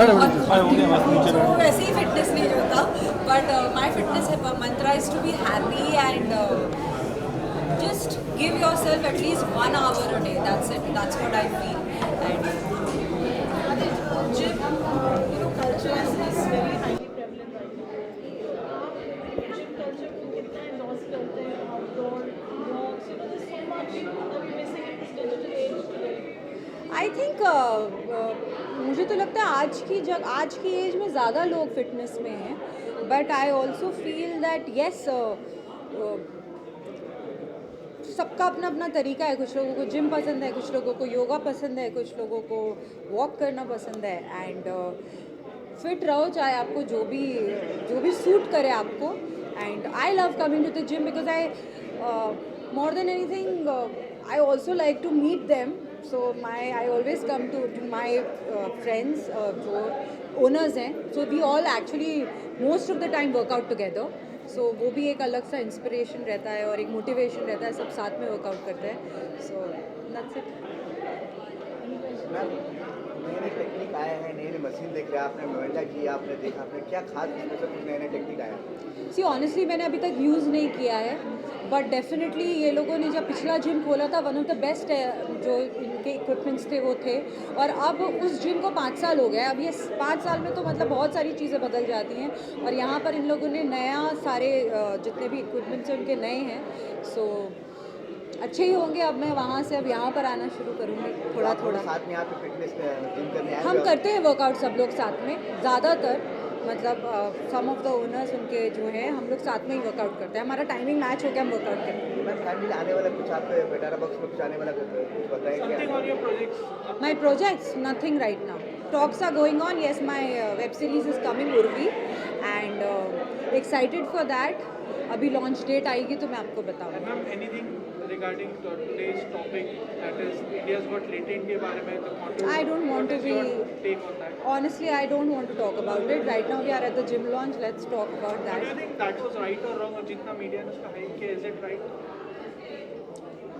तो वैसे ही फिटनेस नहीं होता but my fitness mantra is to be happy and just give yourself at least 1 hour a day. That's it. That's what I feel. And Gym, culture is very highly prevalent right now. आप gym culture को कितना endorse करते हैं? Outdoor walks, there's so much that we're missing in this digital age today. I think मुझे तो लगता है आज की एज में ज़्यादा लोग फिटनेस में हैं but I also feel that yes सबका अपना अपना तरीका है. कुछ लोगों को जिम पसंद है, कुछ लोगों को योगा पसंद है, कुछ लोगों को वॉक करना पसंद है एंड फिट रहो चाहे आपको जो भी सूट करे आपको. And I love coming to the gym because I more than anything I also like to meet them. So I always come to my friends जो ओनर्स हैं. So we all actually most of the time work out together. सो वो भी एक अलग सा inspiration रहता है और एक मोटिवेशन रहता है. सब साथ में वर्कआउट करते हैं. So that's it. नए नए टेक्निक आए हैं, नई नई मशीन देख रहे हैं आपने, मोमेंटा किया आपने, देखा आपने, क्या खास इसमें से कुछ नए नए टेक्निक आया? सी ऑनेस्टली मैंने अभी तक यूज़ नहीं किया है बट डेफिनेटली ये लोगों ने जब पिछला जिम खोला था वन ऑफ द बेस्ट जो इनके इक्विपमेंट्स थे वो थे. और अब उस जिम को 5 साल हो गए. अब ये 5 साल में तो मतलब बहुत सारी चीज़ें बदल जाती हैं और यहाँ पर इन लोगों ने नया सारे जितने भी इक्विपमेंट्स हैं उनके नए हैं. सो अच्छे ही होंगे. अब मैं वहाँ से अब यहाँ पर आना शुरू करूँगी थोड़ा थोड़ा. साथ में यहाँ पे फिटनेस जिम करने आए हम करते हैं वर्कआउट सब लोग साथ में. ज़्यादातर मतलब सम ऑफ द ओनर्स उनके जो हैं हम लोग साथ में ही वर्कआउट करते हैं. हमारा टाइमिंग मैच हो गया, हम वर्कआउट करते हैं. मैं फैमिली आने वाला कुछ आप बेटारा बॉक्स में कुछ आने वाला कुछ बताएं क्या? My projects, nothing right now. Talks are going on. Yes, my web series is coming, Urvi, and excited for that. अभी लॉन्च डेट आएगी तो मैं आपको बताऊंगी. Ma'am anything regarding today's topic that is India's Got Latent के बारे में the control. I don't want to be take on that. honestly I don't want to talk about it right now. We are at the gym launch. Let's talk about do you that. Think that was right और wrong? और जितना media ने उसका hype किया, is it right?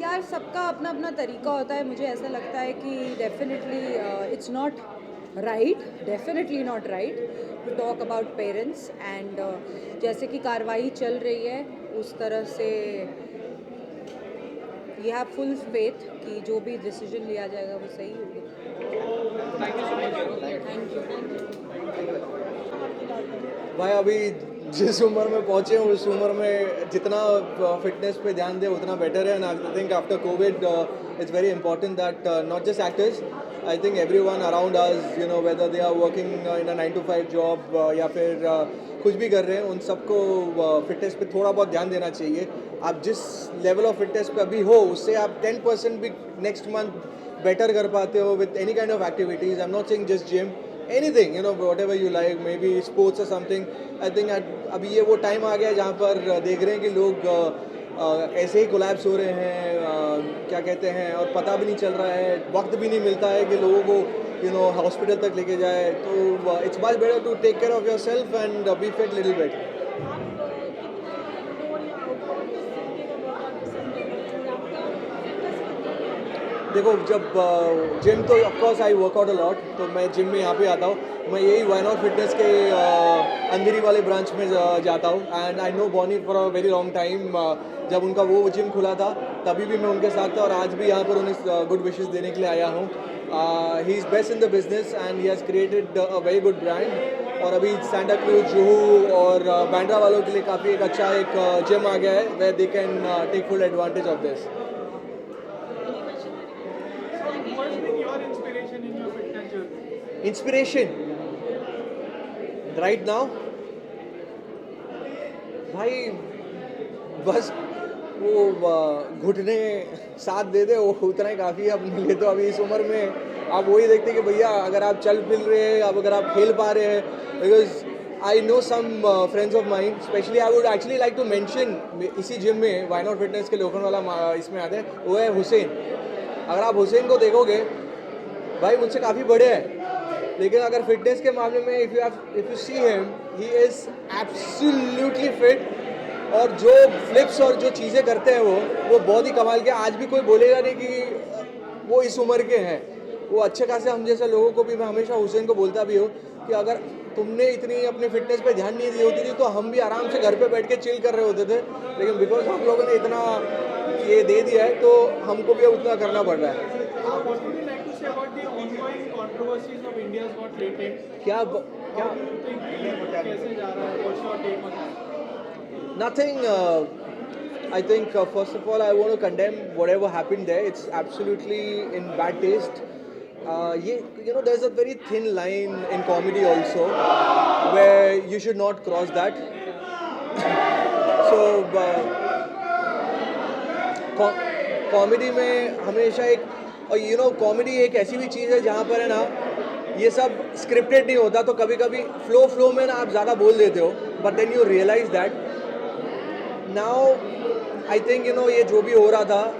यार सबका अपना अपना तरीका होता है. मुझे ऐसा लगता है कि definitely it's not right, definitely not right to talk about parents. And जैसे कि कार्रवाई चल रही है उस तरह से वी हैव फुल फेथ कि जो भी डिसीजन लिया जाएगा वो सही होगा. Thank you so much. Thank you. भाई अभी जिस उम्र में पहुँचे हैं उस उम्र में जितना फिटनेस पे ध्यान दें उतना बेटर है. And I think after Covid it's very important that not just actors, I think everyone around us, whether they are working in a 9 to 5 job या फिर कुछ भी कर रहे हैं, उन सबको फिटनेस पे थोड़ा बहुत ध्यान देना चाहिए. आप जिस लेवल ऑफ फिटनेस पे अभी हो उससे आप 10% भी नेक्स्ट मंथ बेटर कर पाते हो with any kind of activities. I am not saying just gym, anything, whatever you like, maybe sports or something. I think अभी ये वो टाइम आ गया है जहाँ पर देख रहे हैं कि लोग ऐसे ही कोलैप्स हो रहे हैं, क्या कहते हैं, और पता भी नहीं चल रहा है, वक्त भी नहीं मिलता है कि लोगों को हॉस्पिटल तक लेके जाए. तो it's much better to take care of yourself and be fit little bit. देखो जब जिम तो of course I work out a lot, तो मैं जिम में यहाँ पे आता हूँ. मैं यही वाई नॉट फिटनेस के अंधेरी वाले ब्रांच में जाता हूँ. And I know Bonnie for a very long time. जब उनका वो जिम खुला था तभी भी मैं उनके साथ था और आज भी यहाँ पर उन्हें गुड विशेस देने के लिए आया हूँ. He is best in the business and he has created a very good brand. और अभी सैंटा क्रूज, जुहू और बैंड्रा वालों के लिए काफ़ी एक अच्छा एक जिम आ गया है where they can take full advantage of this. What has been your inspiration in your fitness journey? Inspiration right now भाई बस वो घुटने साथ दे दे, वो उतना ही काफ़ी है अपने लिए. तो अभी इस उम्र में आप वही देखते हैं कि भैया अगर आप चल फिर रहे हैं, अब अगर आप खेल पा रहे हैं, because I know some friends of mine, specially I would actually like to mention इसी जिम में वाई नॉट फिटनेस के लोखंड वाला इसमें आते हैं, वो है हुसैन. अगर आप हुसैन को देखोगे भाई मुझसे काफ़ी बड़े हैं, लेकिन अगर फिटनेस के मामले में if you see him, he is absolutely fit. और जो फ्लिप्स और जो चीज़ें करते हैं वो बहुत ही कमाल के. आज भी कोई बोलेगा नहीं कि वो इस उम्र के हैं. वो अच्छे खासे हम जैसे लोगों को भी, मैं हमेशा हुसैन को बोलता भी हूँ कि अगर तुमने इतनी अपनी फिटनेस पे ध्यान नहीं दी होती थी तो हम भी आराम से घर पे बैठ के चिल कर रहे होते थे, लेकिन बिकॉज हम लोगों ने इतना ये दे दिया है तो हमको भी उतना करना पड़ रहा है। What would you like to say about the ongoing controversies of India's Got Talent? क्या How क्या do you think कैसे जा रहा है? What's your take on that? Nothing. I think first of all, I want to condemn whatever happened there. It's absolutely in bad taste. There's a very thin line in comedy also, where you should not cross that. So, comedy में हमेशा एक, और comedy एक ऐसी भी चीज़ है जहाँ पर है ना, ये सब स्क्रिप्टेड नहीं होता, तो कभी कभी फ्लो में ना आप ज़्यादा बोल देते हो, but then you realize that now I think ये जो भी हो रहा था,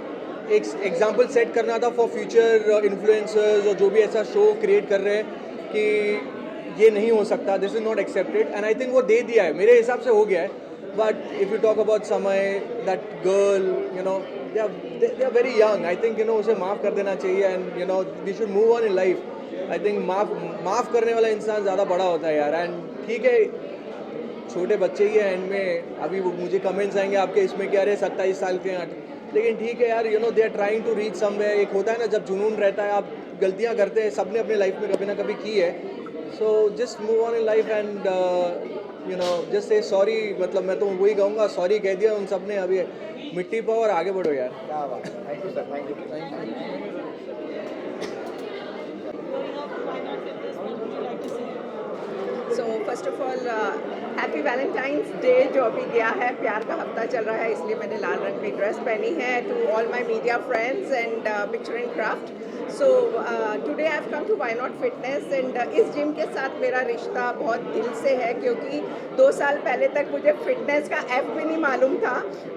एक एग्जाम्पल सेट करना था फॉर फ्यूचर इन्फ्लुएंसर्स और जो भी ऐसा शो क्रिएट कर रहे हैं कि ये नहीं हो सकता, this is not accepted, and I think वो दे दिया है, मेरे हिसाब से हो गया है. But if you talk about Samay, that girl, they are very young. I think उसे माफ़ कर देना चाहिए, and we should move on in life. I think माफ़ करने वाला इंसान ज़्यादा बड़ा होता है यार. एंड ठीक है, छोटे बच्चे ही है एंड में, अभी मुझे कमेंट्स आएंगे आपके इसमें कि अरे 27 साल के हैं, लेकिन ठीक है यार, they are trying to reach somewhere. एक होता है ना, जब जुनून रहता है, आप गलतियाँ करते हैं, सबने अपने लाइफ में कभी ना कभी की है. So just move on in life and just say sorry. मतलब मैं तो वही कहूँगा, सॉरी कह दिया उन सब ने, अभी मिट्टी पाओ और आगे बढ़ो यार. क्या बात, thank you sir, thank you. So first of all happy Valentine's day. जो अभी गया है, प्यार का हफ्ता चल रहा है, इसलिए मैंने लाल रंग की ड्रेस पहनी है. To all my media friends and picture and craft, so today I have come to why not fitness. And इस जिम के साथ मेरा रिश्ता बहुत दिल से है, क्योंकि 2 साल पहले तक मुझे फिटनेस का एफ भी नहीं मालूम था,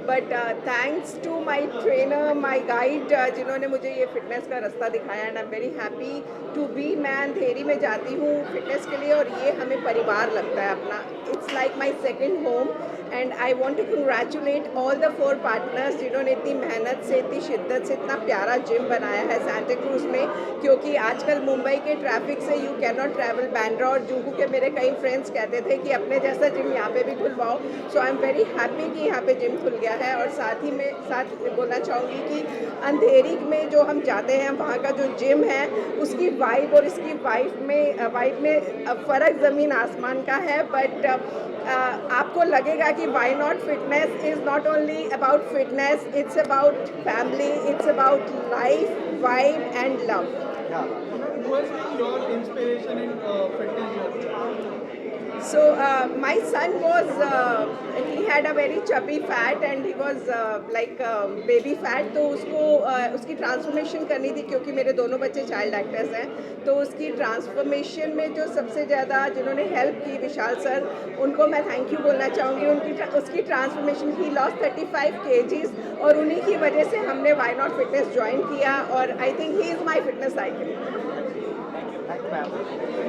but thanks to my trainer, my guide, जिन्होंने मुझे ये फिटनेस का रास्ता दिखाया. And I am very happy to be. मैं अंधेरी में जाती हूँ फिटनेस के लिए, और ये हमें परिवार लगता है अपना. It's like my second home. And I want to congratulate all the 4 partners जिन्होंने इतनी मेहनत से, इतनी शिद्दत से इतना प्यारा जिम बनाया है सांता क्रूज में, क्योंकि आजकल मुंबई के ट्रैफिक से you can not travel. Bandra और जुहू के मेरे कई फ्रेंड्स कहते थे कि अपने जैसा जिम यहाँ पे भी खुलवाओ. सो आई एम वेरी हैप्पी कि यहाँ पे जिम खुल गया है. और साथ बोलना चाहूँगी कि अंधेरी में जो हम जाते हैं, वहाँ का जो जिम है, उसकी वाइब और इसकी वाइब में फ़र्क ज़मीन आसमान का है. बट आपको लगेगा कि why not fitness is not only about fitness, it's about family, it's about life, vibe and love. क्या बात. Who has been your inspiration in fitness journey? So my son was, he had a very chubby fat and he was like baby fat. तो उसको उसकी transformation करनी थी, क्योंकि मेरे दोनों बच्चे चाइल्ड एक्टर्स हैं. तो उसकी ट्रांसफॉर्मेशन में जो सबसे ज़्यादा जिन्होंने हेल्प की, विशाल सर, उनको मैं थैंक यू बोलना चाहूँगी. उसकी ट्रांसफॉर्मेशन, ही लॉस्ट 35 kgs, और उन्हीं की वजह से हमने वाई नॉट फिटनेस ज्वाइन किया. और I think he is my fitness icon. Thank you ma'am.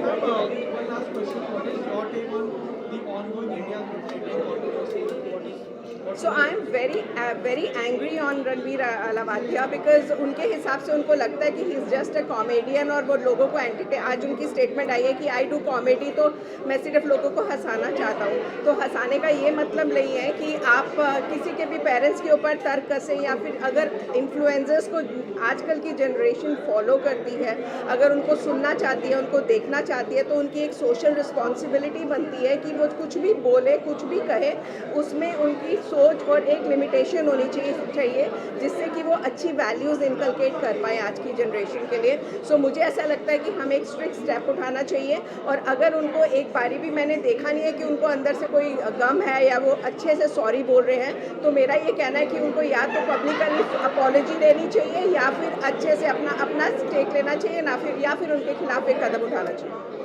One last question. What is your take on the ongoing India's Got Talent controversy? So I am very angry on Ranveer अलावालिया, because उनके हिसाब से उनको लगता है कि he is just a comedian, और वो लोगों को एंटरटेन. आज उनकी स्टेटमेंट आई है कि आई डू कॉमेडी, तो मैं सिर्फ लोगों को हंसाना चाहता हूँ. तो हंसाने का ये मतलब नहीं है कि आप किसी के भी पेरेंट्स के ऊपर तर्क कसें, या फिर अगर इन्फ्लुएंसर्स को आजकल की जनरेशन फॉलो करती है, अगर उनको सुनना चाहती है, उनको देखना चाहती है, तो उनकी एक सोशल रिस्पॉन्सिबिलिटी बनती है कि वो कुछ भी बोले, कुछ भी कहे, उसमें उनकी सोच और एक लिमिटेशन होनी चाहिए जिससे कि वो अच्छी वैल्यूज़ इनकलकेट कर पाए आज की जनरेशन के लिए. सो मुझे ऐसा लगता है कि हमें एक स्ट्रिक्ट स्टेप उठाना चाहिए. और अगर उनको एक बारी भी मैंने देखा नहीं है कि उनको अंदर से कोई गम है या वो अच्छे से सॉरी बोल रहे हैं, तो मेरा ये कहना है कि उनको या तो पब्लिकली अपॉलॉजी देनी चाहिए, या फिर अच्छे से अपना स्टेक लेना चाहिए, या फिर उनके खिलाफ एक कदम उठाना चाहिए.